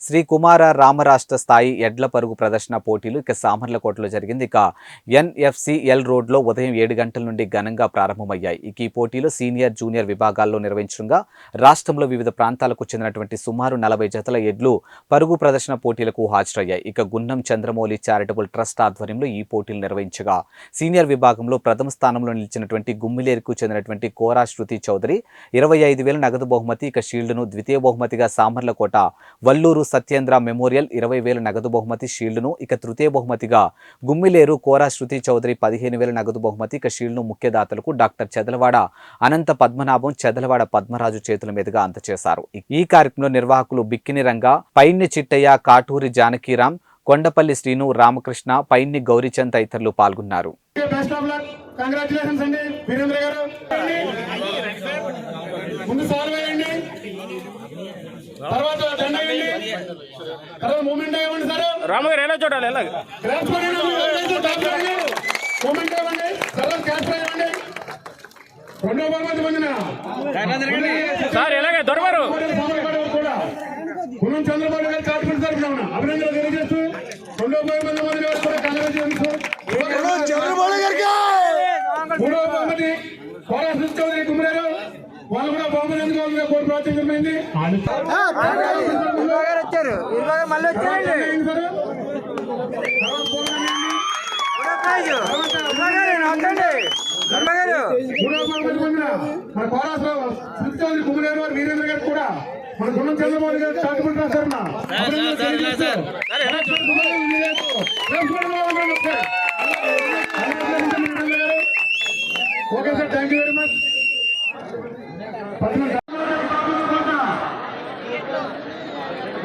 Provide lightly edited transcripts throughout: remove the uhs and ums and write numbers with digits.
శ్రీ కుమార రామరాష్ట్ర స్థాయి ఎడ్ల పరుగు ప్రదర్శన పోటీలు ఇక సామర్లకోటలో జరిగింది. ఇక ఎన్ఎఫ్సిఎల్ రోడ్లో ఉదయం 7 గంటల నుండి ఘనంగా ప్రారంభమయ్యాయి. ఇక ఈ పోటీలు సీనియర్ జూనియర్ విభాగాల్లో నిర్వహించగా రాష్ట్రంలో వివిధ ప్రాంతాలకు చెందినటువంటి సుమారు 40 జతల ఎడ్లు పరుగు ప్రదర్శన పోటీలకు హాజరయ్యాయి. ఇక గున్నం చంద్రమౌళి చారిటబుల్ ట్రస్ట్ ఆధ్వర్యంలో ఈ పోటీలు నిర్వహించగా సీనియర్ విభాగంలో ప్రథమ స్థానంలో నిలిచినటువంటి గుమ్మిలేరుకు చెందినటువంటి కోరా శృతి చౌదరి 25,000 నగదు బహుమతి, ఇక షీల్డ్ను, ద్వితీయ బహుమతిగా సామర్లకోట వల్లూరు సత్యేంద్ర మెమోరియల్ 20,000 నగదు బహుమతి షీల్డ్ను, ఇక తృతీయ బహుమతిగా గుమ్మిలేరు కోరా శృతి చౌదరి 15,000 నగదు బహుమతి, ఇక షీల్డ్ను ముఖ్యదాతలకు డాక్టర్ చెదలవాడ అనంత పద్మనాభం, చెదలవాడ పద్మరాజు చేతుల మీదుగా అందజేశారు. ఈ కార్యక్రమంలో నిర్వాహకులు బిక్కిని రంగా, పైన్ని చిట్టయ్య, కాటూరి జానకీరాం, కొండపల్లి శ్రీను, రామకృష్ణ, పైన్ని గౌరీచంద్ తదితరులు పాల్గొన్నారు. రామగారు ఎలా చూడాలి సార్ ఎలాగే దొరవారు చంద్రబాబు గారు కాటుకుంటూ తరపున అభినందనలు తెలియజేస్తూ 2 మంది కూడా కంగ్రాచులేషన్స్. 3వ బహుమతి కోరా శృతి చౌదరి గుమ్మరేరు, వాళ్ళు కూడా బహుమతి ఎందుకు కోరి ప్రార్థించమైంది. మన కోరా శృతి చౌదరి గుమ్మరేరు వారు వీరేంద్ర గారు కూడా మన గుణం చంద్రబాబు గారు చాటుకుంటున్నా sir. Okay sir, thank you very much.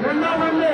రెండో మంది